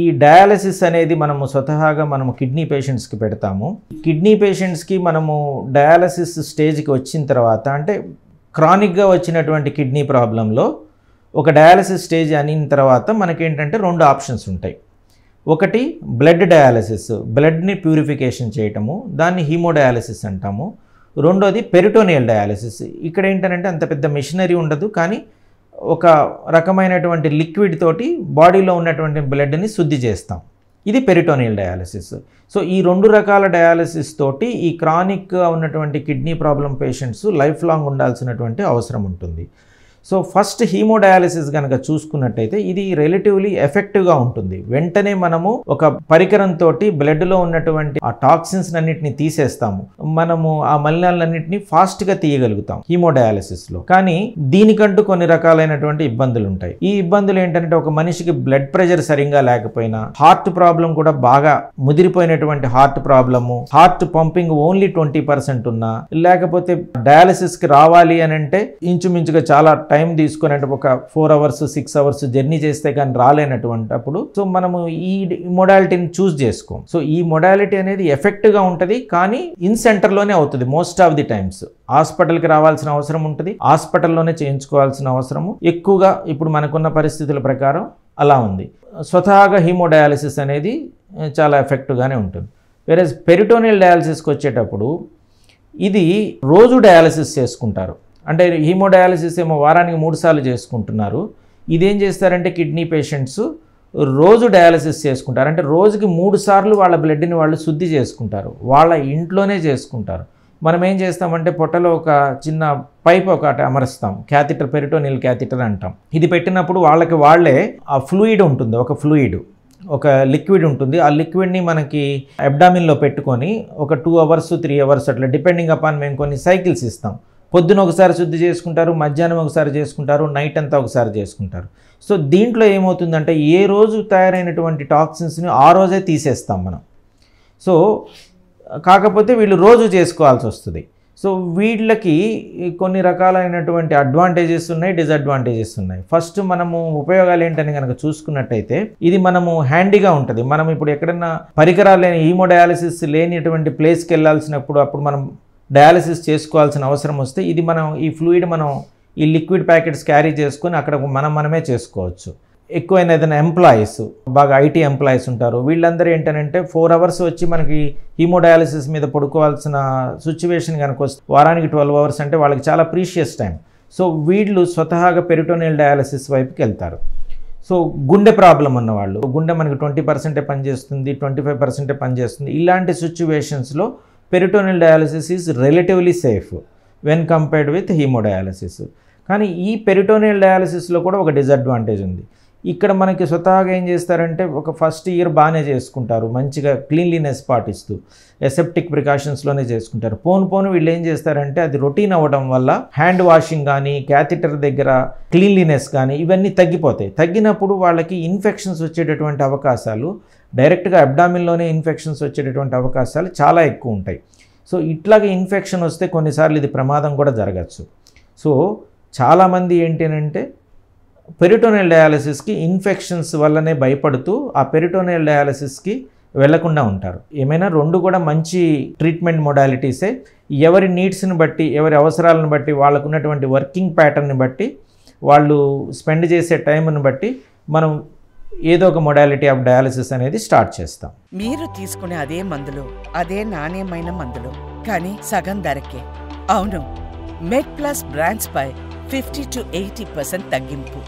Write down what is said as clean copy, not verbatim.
ఈ డయాలసిస్ అనేది మనము స్వతహాగా మనము కిడ్నీ పేషెంట్స్కి పెడతాము. కిడ్నీ పేషెంట్స్కి మనము డయాలసిస్ స్టేజ్కి వచ్చిన తర్వాత అంటే క్రానిక్గా వచ్చినటువంటి కిడ్నీ ప్రాబ్లంలో ఒక డయాలసిస్ స్టేజ్ అయిన తర్వాత మనకేంటంటే 2 ఆప్షన్స్ ఉంటాయి. ఒకటి బ్లడ్ డయాలసిస్, బ్లడ్ని ప్యూరిఫికేషన్ చేయటము, దాన్ని హీమోడయాలసిస్ అంటాము. రెండోది పెరిటోనియల్ డయాలసిస్. ఇక్కడ ఏంటంటే అంత పెద్ద మిషనరీ ఉండదు, కానీ ఒక రకమైనటువంటి లిక్విడ్ తోటి బాడీలో ఉన్నటువంటి బ్లడ్ని శుద్ధి చేస్తాం. ఇది పెరిటోనియల్ డయాలసిస్. సో ఈ 2 రకాల డయాలసిస్ తోటి ఈ క్రానిక్గా ఉన్నటువంటి kidney problem patients life long ఉండాల్సినటువంటి అవసరం ఉంటుంది. సో ఫస్ట్ హీమోడయాలసిస్ కనుక చూసుకున్నట్టయితే ఇది రిలేటివ్లీ ఎఫెక్టివ్గా ఉంటుంది. వెంటనే మనము ఒక పరికరంతో బ్లడ్లో ఉన్నటువంటి ఆ టాక్సిన్స్ అన్నింటినీ తీసేస్తాము. మనము ఆ మలినాలన్నింటినీ ఫాస్ట్గా తీయగలుగుతాం హీమోడయాలసిస్లో. కానీ దీనికంటూ కొన్ని రకాలైనటువంటి ఇబ్బందులు ఉంటాయి. ఈ ఇబ్బందులు ఏంటంటే ఒక మనిషికి బ్లడ్ ప్రెషర్ సరిగ్గా లేకపోయినా, హార్ట్ ప్రాబ్లం కూడా బాగా ముదిరిపోయినటువంటి heart problem, heart pumping only 20% ఉన్నా, లేకపోతే డయాలసిస్కి రావాలి అని అంటే ఇంచుమించుగా చాలా టైం తీసుకొని అంటే ఒక 4 hours 6 hours జర్నీ చేస్తే కానీ రాలేనటువంటి అప్పుడు సో మనము ఈ మొడాలిటీని చూస్ చేసుకోం. సో ఈ మొడాలిటీ అనేది ఎఫెక్ట్గా ఉంటుంది, కానీ ఇన్ సెంటర్లోనే అవుతుంది మోస్ట్ ఆఫ్ ది టైమ్స్. హాస్పిటల్కి రావాల్సిన అవసరం ఉంటుంది, హాస్పిటల్లోనే చేయించుకోవాల్సిన అవసరము ఎక్కువగా ఇప్పుడు మనకున్న పరిస్థితుల ప్రకారం అలా ఉంది. స్వతహాగా హీమోడయాలసిస్ అనేది చాలా ఎఫెక్టివ్గానే ఉంటుంది. వేరే పెరిటోనియల్ డయాలసిస్కి వచ్చేటప్పుడు ఇది రోజు డయాలసిస్ చేసుకుంటారు. అంటే హీమోడయాలసిస్ ఏమో వారానికి 3 సార్లు చేసుకుంటున్నారు. ఇదేం చేస్తారంటే కిడ్నీ పేషెంట్స్ రోజు డయాలసిస్ చేసుకుంటారు. అంటే రోజుకి 3 సార్లు వాళ్ళ బ్లడ్ని వాళ్ళు శుద్ధి చేసుకుంటారు, వాళ్ళ ఇంట్లోనే చేసుకుంటారు. మనం ఏం చేస్తామంటే పొట్టలో ఒక చిన్న పైప్ ఒకటి అమరుస్తాం, క్యాథెటర్, పెరిటోనియల్ క్యాథెటర్ అంటాం. ఇది పెట్టినప్పుడు వాళ్ళే ఆ ఫ్లూయిడ్ ఉంటుంది, ఒక లిక్విడ్ ఉంటుంది. ఆ లిక్విడ్ని మనకి అబ్డామిన్లో పెట్టుకొని ఒక 2 hours 3 hours అట్లా డిపెండింగ్ అపాన్ మేము కొన్ని సైకిల్స్ ఇస్తాం. పొద్దున ఒకసారి శుద్ధి చేసుకుంటారు, మధ్యాహ్నం ఒకసారి చేసుకుంటారు, నైట్ అంతా ఒకసారి చేసుకుంటారు. సో దీంట్లో ఏమవుతుందంటే ఏ రోజు తయారైనటువంటి టాక్సిన్స్ని ఆ రోజే తీసేస్తాం మనం. సో కాకపోతే వీళ్ళు రోజు చేసుకోవాల్సి వస్తుంది. సో వీళ్ళకి కొన్ని రకాలైనటువంటి అడ్వాంటేజెస్ ఉన్నాయి, డిసడ్వాంటేజెస్ ఉన్నాయి. ఫస్ట్ మనము ఉపయోగాలు ఏంటని కనుక చూసుకున్నట్టయితే ఇది మనము హ్యాండీగా ఉంటుంది. మనం ఇప్పుడు ఎక్కడన్నా పరికరాలు లేని హీమోడయాలసిస్ లేనిటువంటి ప్లేస్కి వెళ్ళాల్సినప్పుడు అప్పుడు మనం డయాలసిస్ చేసుకోవాల్సిన అవసరం వస్తే ఇది మనం ఈ ఫ్లూయిడ్ మనం ఈ లిక్విడ్ ప్యాకెట్స్ క్యారీ చేసుకొని అక్కడ మనమే చేసుకోవచ్చు. ఎక్కువైన ఏదైనా ఎంప్లాయీస్, బాగా ఐటీ ఎంప్లాయీస్ ఉంటారు, వీళ్ళందరూ ఏంటంటే 4 hours వచ్చి మనకి హీమోడయాలసిస్ మీద పడుకోవాల్సిన సిచ్యువేషన్ కనుక వస్తే వారానికి 12 hours అంటే వాళ్ళకి చాలా ప్రీషియస్ టైం. సో వీళ్ళు స్వతహాగా పెరిటోనియల్ డయాలసిస్ వైపుకి వెళ్తారు. సో గుండె ప్రాబ్లం ఉన్నవాళ్ళు, గుండె మనకి 20% పనిచేస్తుంది, 25% పనిచేస్తుంది. ఇలాంటి సిచ్యువేషన్స్లో peritoneal dialysis is relatively safe when compared with haemodialysis. కానీ ఈ పెరిటోనియల్ డయాలసిస్లో కూడా ఒక డిసడ్వాంటేజ్ ఉంది. ఇక్కడ మనకి స్వతహాగా ఏం చేస్తారంటే ఒక ఫస్ట్ ఇయర్ బాగానే చేసుకుంటారు, మంచిగా క్లీన్లీనెస్ పాటిస్తూ ఎసెప్టిక్ ప్రికాషన్స్లోనే చేసుకుంటారు. పోను వీళ్ళు ఏం చేస్తారంటే అది రొటీన్ అవ్వడం వల్ల హ్యాండ్ వాషింగ్ కానీ, క్యాథెటర్ దగ్గర క్లీన్లీనెస్ కానీ ఇవన్నీ తగ్గిపోతాయి. తగ్గినప్పుడు వాళ్ళకి ఇన్ఫెక్షన్స్ వచ్చేటటువంటి అవకాశాలు, డైరెక్ట్గా అబ్డామిన్లోనే ఇన్ఫెక్షన్స్ వచ్చేటటువంటి అవకాశాలు చాలా ఎక్కువ ఉంటాయి. సో ఇట్లాగే ఇన్ఫెక్షన్ వస్తే కొన్నిసార్లు ఇది ప్రమాదం కూడా జరగచ్చు. సో చాలామంది ఏంటంటే పెరిటోనియల్ డయాలసిస్కి ఇన్ఫెక్షన్స్ వల్లనే భయపడుతూ ఆ పెరిటోనియల్ డయాలసిస్కి వెళ్లకుండా ఉంటారు. ఏమైనా 2 కూడా మంచి ట్రీట్మెంట్ మొడాలిటీసే. ఎవరి నీడ్స్ని బట్టి, ఎవరి అవసరాలను బట్టి, వాళ్ళకు ఉన్నటువంటి వర్కింగ్ ప్యాటర్న్ని బట్టి, వాళ్ళు స్పెండ్ చేసే టైంని బట్టి మనం ఏదో ఒక మొడాలిటీ ఆఫ్ డయాలసిస్ అనేది స్టార్ట్ చేస్తాం. మీరు తీసుకునే అదే మందులు, అదే నాణ్యమైన మందులు, కానీ సగం ధరకే. అవును, మెడ్ ప్లస్ బ్రాండ్స్ పై 50 to 80% తగ్గింపు.